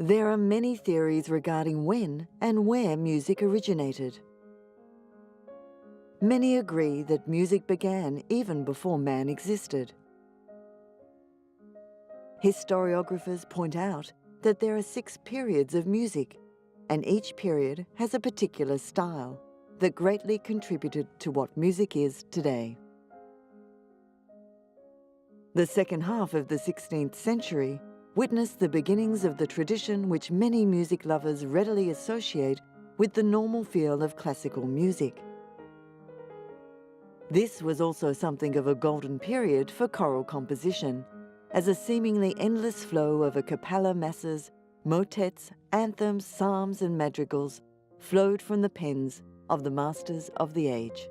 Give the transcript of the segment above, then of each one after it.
There are many theories regarding when and where music originated. Many agree that music began even before man existed. Historiographers point out that there are 6 periods of music, and each period has a particular style that greatly contributed to what music is today. The second half of the 16th century witnessed the beginnings of the tradition which many music lovers readily associate with the normal feel of classical music. This was also something of a golden period for choral composition, as a seemingly endless flow of a cappella masses, motets, anthems, psalms and madrigals flowed from the pens of the masters of the age.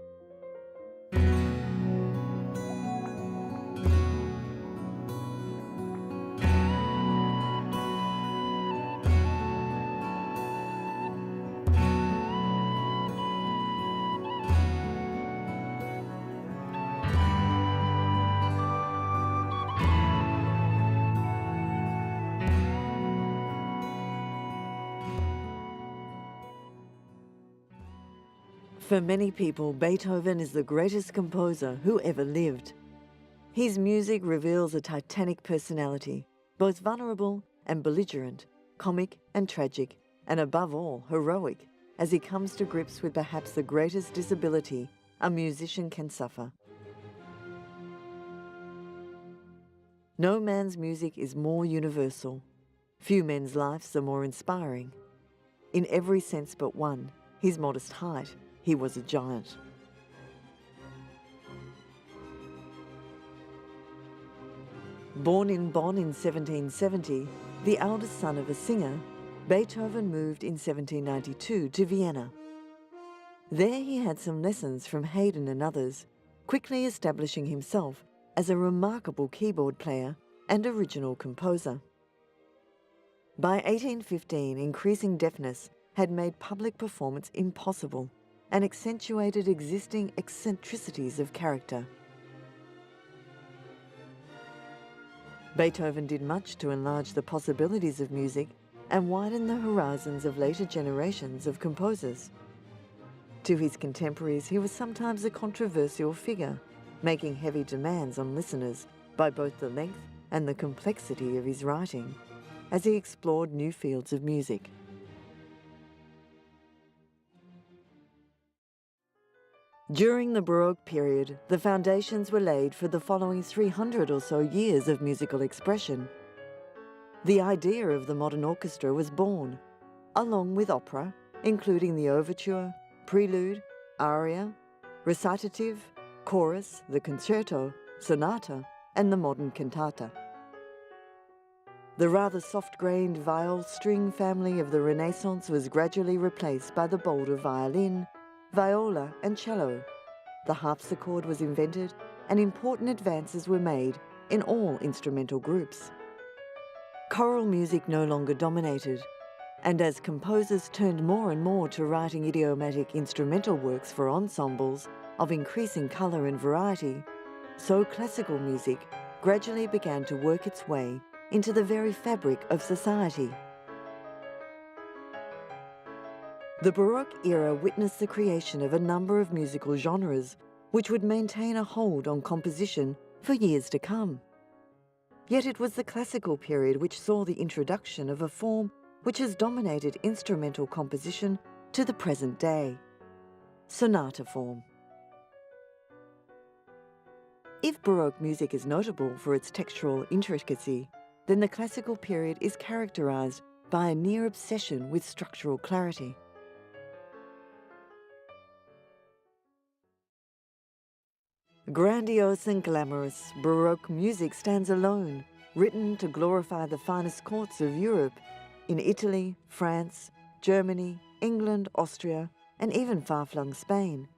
For many people, Beethoven is the greatest composer who ever lived. His music reveals a titanic personality, both vulnerable and belligerent, comic and tragic, and above all, heroic, as he comes to grips with perhaps the greatest disability a musician can suffer. No man's music is more universal. Few men's lives are more inspiring. In every sense but one, his modest height, he was a giant. Born in Bonn in 1770, the eldest son of a singer, Beethoven moved in 1792 to Vienna. There he had some lessons from Haydn and others, quickly establishing himself as a remarkable keyboard player and original composer. By 1815, increasing deafness had made public performance impossible and accentuated existing eccentricities of character. Beethoven did much to enlarge the possibilities of music and widen the horizons of later generations of composers. To his contemporaries, he was sometimes a controversial figure, making heavy demands on listeners by both the length and the complexity of his writing, as he explored new fields of music. During the Baroque period, the foundations were laid for the following 300 or so years of musical expression. The idea of the modern orchestra was born, along with opera, including the overture, prelude, aria, recitative, chorus, the concerto, sonata, and the modern cantata. The rather soft-grained viol string family of the Renaissance was gradually replaced by the bolder violin, viola and cello. The harpsichord was invented and important advances were made in all instrumental groups. Choral music no longer dominated, and as composers turned more and more to writing idiomatic instrumental works for ensembles of increasing colour and variety, so classical music gradually began to work its way into the very fabric of society. The Baroque era witnessed the creation of a number of musical genres which would maintain a hold on composition for years to come. Yet it was the classical period which saw the introduction of a form which has dominated instrumental composition to the present day: sonata form. If Baroque music is notable for its textural intricacy, then the classical period is characterized by a near obsession with structural clarity. Grandiose and glamorous, Baroque music stands alone, written to glorify the finest courts of Europe, in Italy, France, Germany, England, Austria, and even far-flung Spain.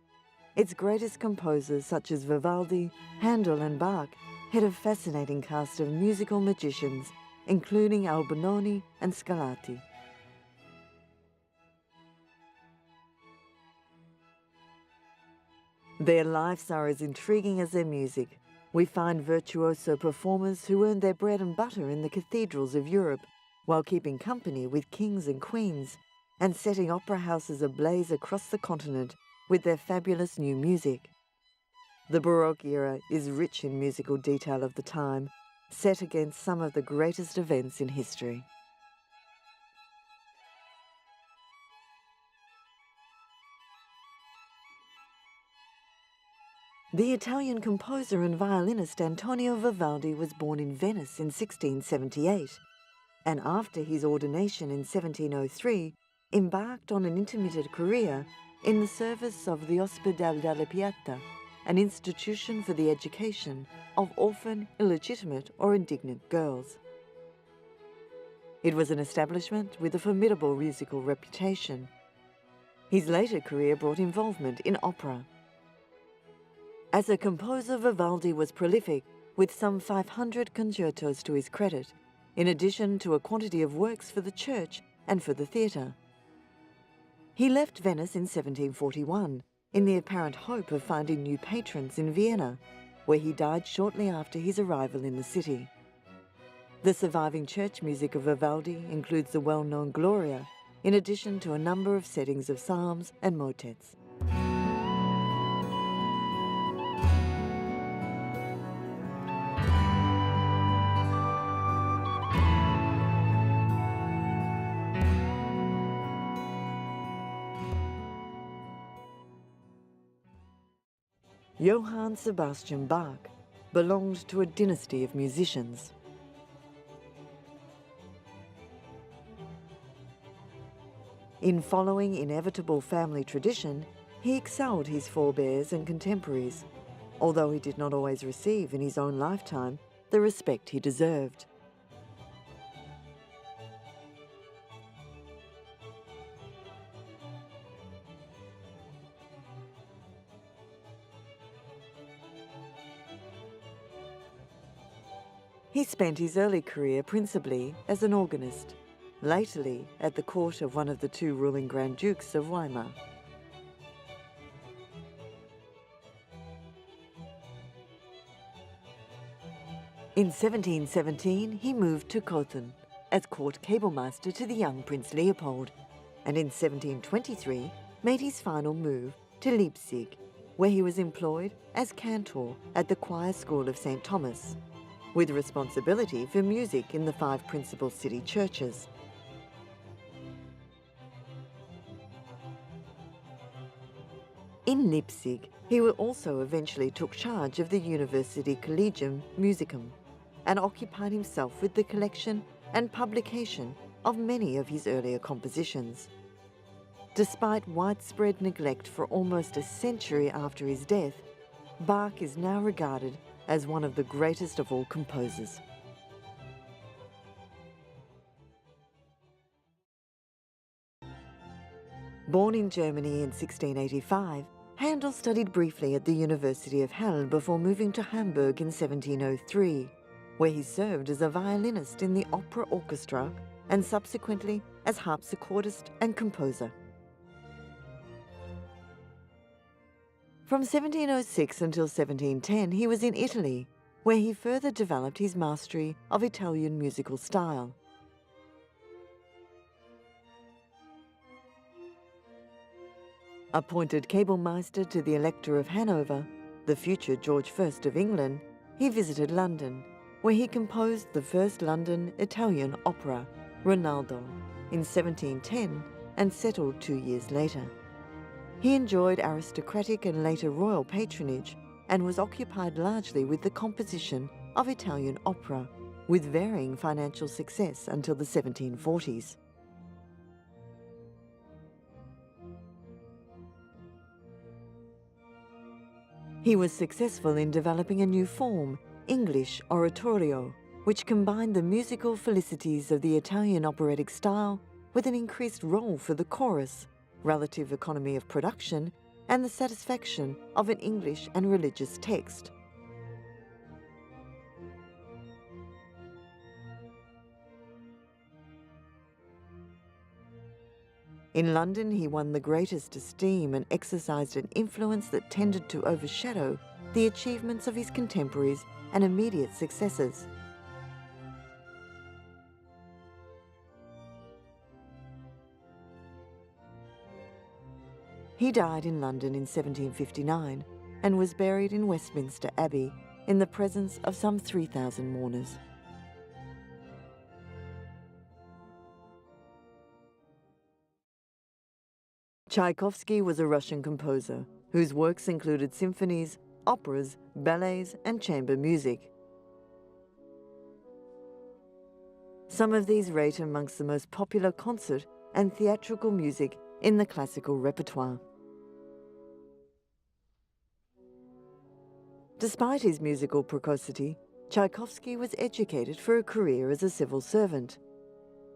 Its greatest composers, such as Vivaldi, Handel and Bach, had a fascinating cast of musical magicians, including Albinoni and Scarlatti. Their lives are as intriguing as their music. We find virtuoso performers who earned their bread and butter in the cathedrals of Europe, while keeping company with kings and queens and setting opera houses ablaze across the continent with their fabulous new music. The Baroque era is rich in musical detail of the time, set against some of the greatest events in history. The Italian composer and violinist Antonio Vivaldi was born in Venice in 1678, and after his ordination in 1703, embarked on an intermittent career in the service of the Ospedale della Pieta, an institution for the education of orphan, illegitimate or indignant girls. It was an establishment with a formidable musical reputation. His later career brought involvement in opera. As a composer, Vivaldi was prolific, with some 500 concertos to his credit, in addition to a quantity of works for the church and for the theatre. He left Venice in 1741, in the apparent hope of finding new patrons in Vienna, where he died shortly after his arrival in the city. The surviving church music of Vivaldi includes the well-known Gloria, in addition to a number of settings of psalms and motets. Johann Sebastian Bach belonged to a dynasty of musicians. In following inevitable family tradition, he excelled his forebears and contemporaries, although he did not always receive in his own lifetime the respect he deserved. He spent his early career principally as an organist, latterly at the court of one of the two ruling Grand Dukes of Weimar. In 1717, he moved to Cothen as court cablemaster to the young Prince Leopold, and in 1723 made his final move to Leipzig, where he was employed as cantor at the choir school of St. Thomas, with responsibility for music in the 5 principal city churches. In Leipzig, he also eventually took charge of the University Collegium Musicum and occupied himself with the collection and publication of many of his earlier compositions. Despite widespread neglect for almost a century after his death, Bach is now regarded as one of the greatest of all composers. Born in Germany in 1685, Handel studied briefly at the University of Halle before moving to Hamburg in 1703, where he served as a violinist in the opera orchestra and subsequently as harpsichordist and composer. From 1706 until 1710, he was in Italy, where he further developed his mastery of Italian musical style. Appointed cablemaster to the Elector of Hanover, the future George I of England, he visited London, where he composed the first London Italian opera, Rinaldo, in 1710 and settled 2 years later. He enjoyed aristocratic and later royal patronage and was occupied largely with the composition of Italian opera, with varying financial success until the 1740s. He was successful in developing a new form, English oratorio, which combined the musical felicities of the Italian operatic style with an increased role for the chorus, relative economy of production, and the satisfaction of an English and religious text. In London, he won the greatest esteem and exercised an influence that tended to overshadow the achievements of his contemporaries and immediate successors. He died in London in 1759 and was buried in Westminster Abbey in the presence of some 3,000 mourners. Tchaikovsky was a Russian composer whose works included symphonies, operas, ballets, and chamber music. Some of these rate amongst the most popular concert and theatrical music in the classical repertoire. Despite his musical precocity, Tchaikovsky was educated for a career as a civil servant.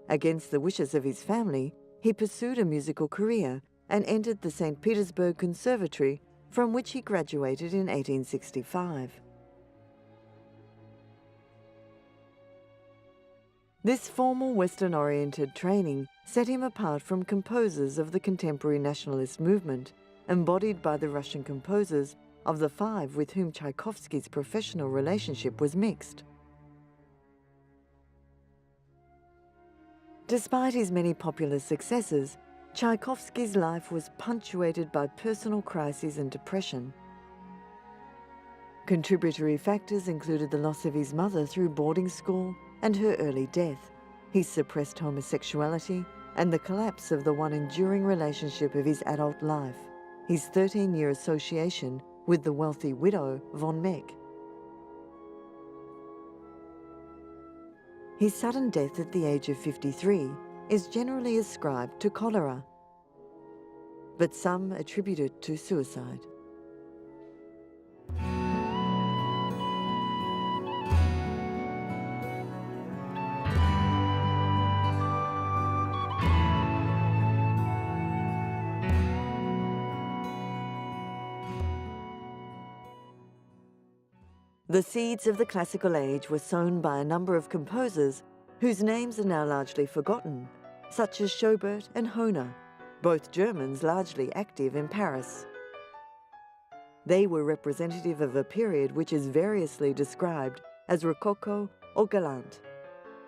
Against the wishes of his family, he pursued a musical career and entered the St. Petersburg Conservatory, from which he graduated in 1865. This formal Western-oriented training set him apart from composers of the contemporary nationalist movement, embodied by the Russian composers of the five with whom Tchaikovsky's professional relationship was mixed. Despite his many popular successes, Tchaikovsky's life was punctuated by personal crises and depression. Contributory factors included the loss of his mother through boarding school and her early death, his suppressed homosexuality, and the collapse of the one enduring relationship of his adult life, his 13-year association with the wealthy widow von Meck. His sudden death at the age of 53 is generally ascribed to cholera, but some attribute it to suicide. The seeds of the classical age were sown by a number of composers whose names are now largely forgotten, such as Schobert and Hohner, both Germans largely active in Paris. They were representative of a period which is variously described as Rococo or Galant,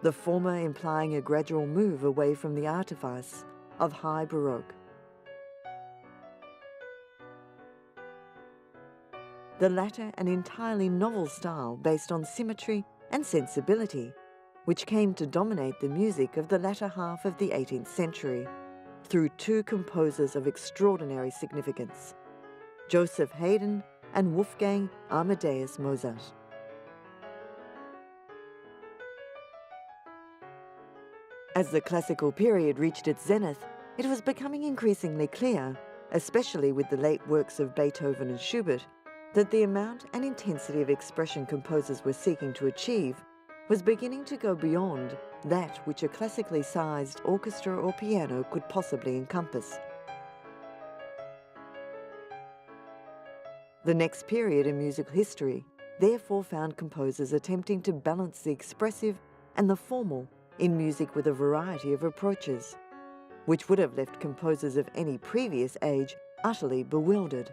the former implying a gradual move away from the artifice of high Baroque. The latter an entirely novel style based on symmetry and sensibility, which came to dominate the music of the latter half of the 18th century, through two composers of extraordinary significance, Joseph Haydn and Wolfgang Amadeus Mozart. As the classical period reached its zenith, it was becoming increasingly clear, especially with the late works of Beethoven and Schubert, that the amount and intensity of expression composers were seeking to achieve was beginning to go beyond that which a classically sized orchestra or piano could possibly encompass. The next period in musical history therefore found composers attempting to balance the expressive and the formal in music with a variety of approaches, which would have left composers of any previous age utterly bewildered.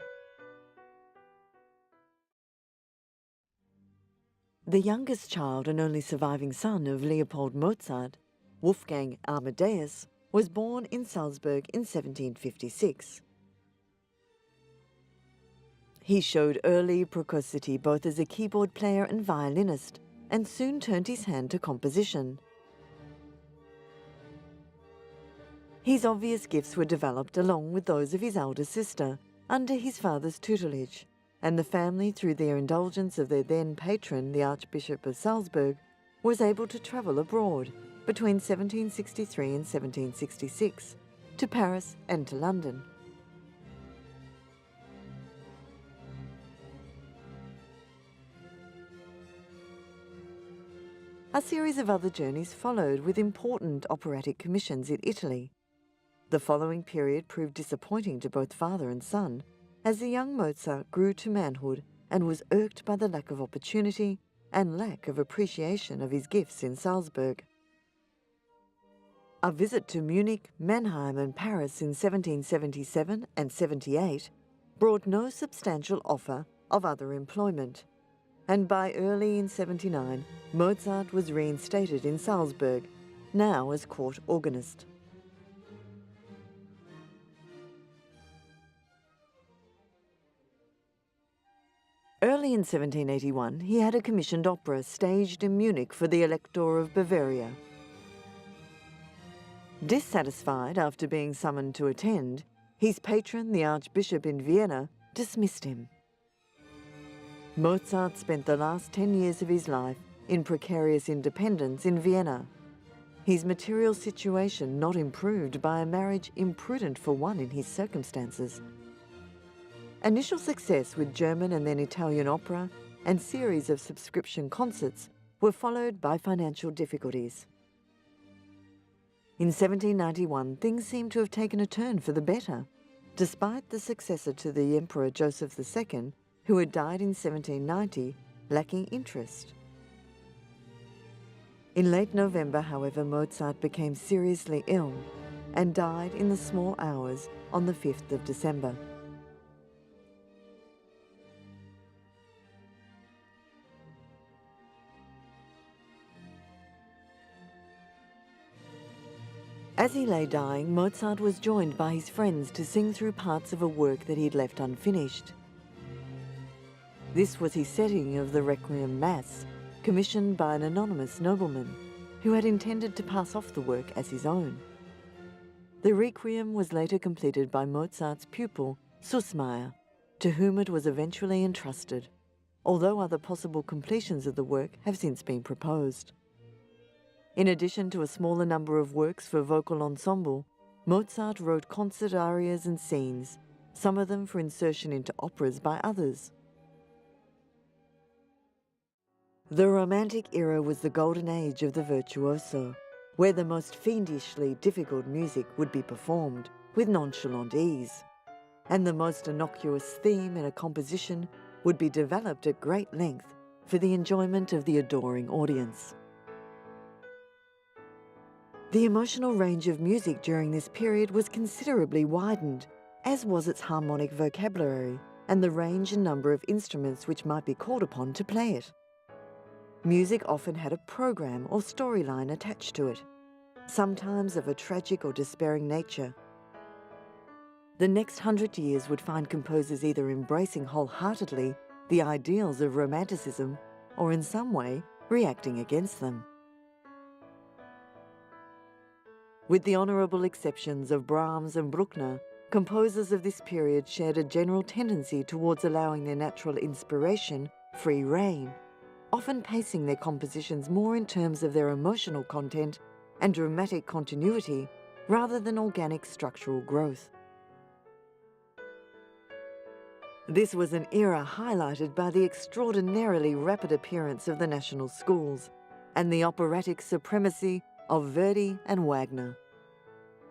The youngest child and only surviving son of Leopold Mozart, Wolfgang Amadeus, was born in Salzburg in 1756. He showed early precocity both as a keyboard player and violinist, and soon turned his hand to composition. His obvious gifts were developed along with those of his elder sister, under his father's tutelage, and the family, through their indulgence of their then patron, the Archbishop of Salzburg, was able to travel abroad between 1763 and 1766, to Paris and to London. A series of other journeys followed with important operatic commissions in Italy. The following period proved disappointing to both father and son, as the young Mozart grew to manhood and was irked by the lack of opportunity and lack of appreciation of his gifts in Salzburg. A visit to Munich, Mannheim and Paris in 1777 and 78 brought no substantial offer of other employment, and by early in 79 Mozart was reinstated in Salzburg, now as court organist. Early in 1781, he had a commissioned opera staged in Munich for the Elector of Bavaria. Dissatisfied after being summoned to attend, his patron, the Archbishop in Vienna, dismissed him. Mozart spent the last 10 years of his life in precarious independence in Vienna, his material situation not improved by a marriage imprudent for one in his circumstances. Initial success with German and then Italian opera and series of subscription concerts were followed by financial difficulties. In 1791, things seem to have taken a turn for the better, despite the successor to the Emperor Joseph II, who had died in 1790, lacking interest. In late November, however, Mozart became seriously ill and died in the small hours on the 5th of December. As he lay dying, Mozart was joined by his friends to sing through parts of a work that he'd left unfinished. This was his setting of the Requiem Mass, commissioned by an anonymous nobleman who had intended to pass off the work as his own. The Requiem was later completed by Mozart's pupil, Süssmayr, to whom it was eventually entrusted, although other possible completions of the work have since been proposed. In addition to a smaller number of works for vocal ensemble, Mozart wrote concert arias and scenes, some of them for insertion into operas by others. The Romantic era was the golden age of the virtuoso, where the most fiendishly difficult music would be performed with nonchalant ease, and the most innocuous theme in a composition would be developed at great length for the enjoyment of the adoring audience. The emotional range of music during this period was considerably widened, as was its harmonic vocabulary and the range and number of instruments which might be called upon to play it. Music often had a program or storyline attached to it, sometimes of a tragic or despairing nature. The next 100 years would find composers either embracing wholeheartedly the ideals of Romanticism or in some way reacting against them. With the honourable exceptions of Brahms and Bruckner, composers of this period shared a general tendency towards allowing their natural inspiration free rein, often pacing their compositions more in terms of their emotional content and dramatic continuity rather than organic structural growth. This was an era highlighted by the extraordinarily rapid appearance of the national schools and the operatic supremacy of Verdi and Wagner.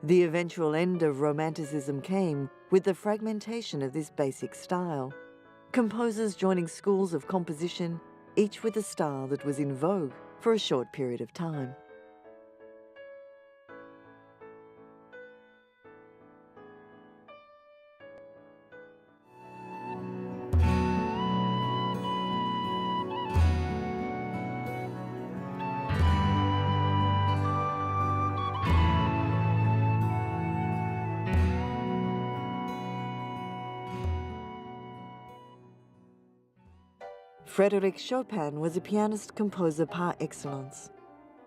The eventual end of Romanticism came with the fragmentation of this basic style, composers joining schools of composition, each with a style that was in vogue for a short period of time. Frédéric Chopin was a pianist-composer par excellence.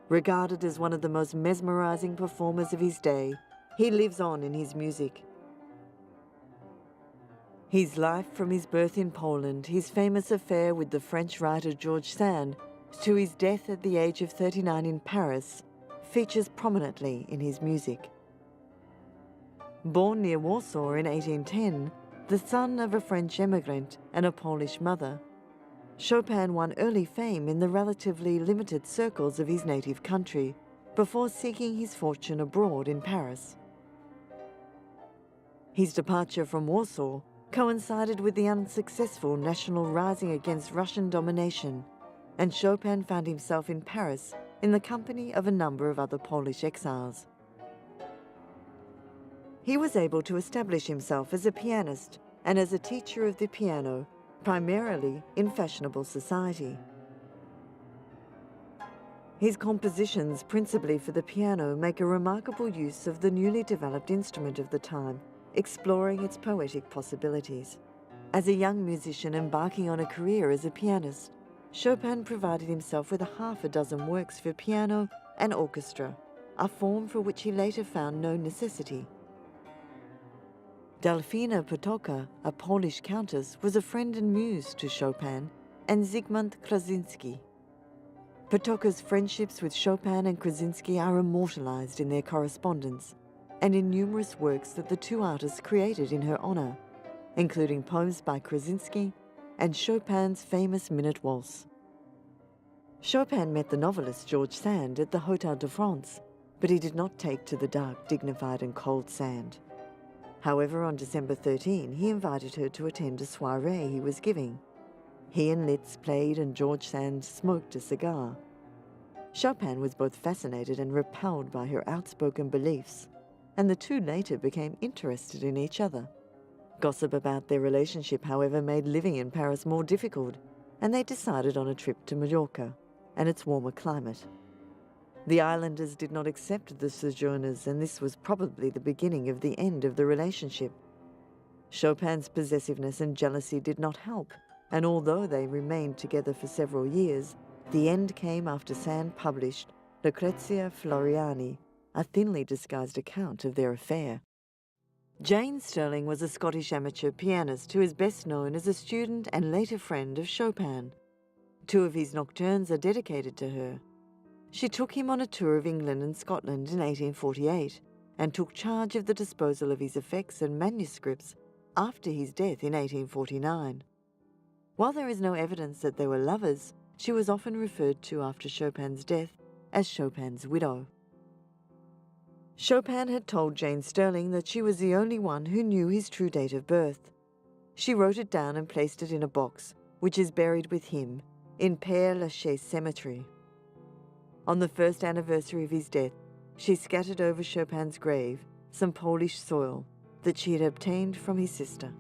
Regarded as one of the most mesmerizing performers of his day, he lives on in his music. His life from his birth in Poland, his famous affair with the French writer George Sand, to his death at the age of 39 in Paris, features prominently in his music. Born near Warsaw in 1810, the son of a French emigrant and a Polish mother, Chopin won early fame in the relatively limited circles of his native country before seeking his fortune abroad in Paris. His departure from Warsaw coincided with the unsuccessful national rising against Russian domination, and Chopin found himself in Paris in the company of a number of other Polish exiles. He was able to establish himself as a pianist and as a teacher of the piano, primarily in fashionable society. His compositions, principally for the piano, make a remarkable use of the newly developed instrument of the time, exploring its poetic possibilities. As a young musician embarking on a career as a pianist, Chopin provided himself with half a dozen works for piano and orchestra, a form for which he later found no necessity. Delfina Potocka, a Polish countess, was a friend and muse to Chopin and Zygmunt Krasinski. Potocka's friendships with Chopin and Krasinski are immortalized in their correspondence and in numerous works that the two artists created in her honor, including poems by Krasinski and Chopin's famous Minute Waltz. Chopin met the novelist George Sand at the Hotel de France, but he did not take to the dark, dignified and cold Sand. However, on December 13, he invited her to attend a soirée he was giving. He and Liszt played and George Sand smoked a cigar. Chopin was both fascinated and repelled by her outspoken beliefs, and the two later became interested in each other. Gossip about their relationship, however, made living in Paris more difficult, and they decided on a trip to Mallorca and its warmer climate. The islanders did not accept the sojourners, and this was probably the beginning of the end of the relationship. Chopin's possessiveness and jealousy did not help, and although they remained together for several years, the end came after Sand published Lucrezia Floriani, a thinly disguised account of their affair. Jane Stirling was a Scottish amateur pianist who is best known as a student and later friend of Chopin. Two of his nocturnes are dedicated to her. She took him on a tour of England and Scotland in 1848 and took charge of the disposal of his effects and manuscripts after his death in 1849. While there is no evidence that they were lovers, she was often referred to after Chopin's death as Chopin's widow. Chopin had told Jane Stirling that she was the only one who knew his true date of birth. She wrote it down and placed it in a box, which is buried with him in Père Lachaise Cemetery. On the first anniversary of his death, she scattered over Chopin's grave some Polish soil that she had obtained from his sister.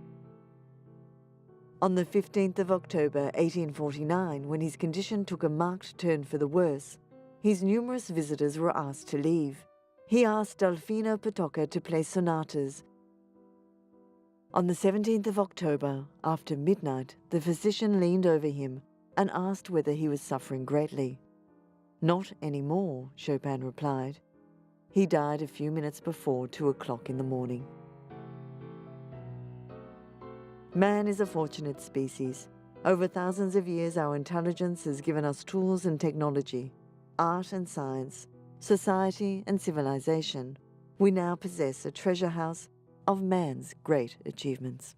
On the 15th of October 1849, when his condition took a marked turn for the worse, his numerous visitors were asked to leave. He asked Delfina Potocka to play sonatas. On the 17th of October, after midnight, the physician leaned over him and asked whether he was suffering greatly. "Not anymore," Chopin replied. He died a few minutes before 2 o'clock in the morning. Man is a fortunate species. Over thousands of years, our intelligence has given us tools and technology, art and science, society and civilization. We now possess a treasure house of man's great achievements.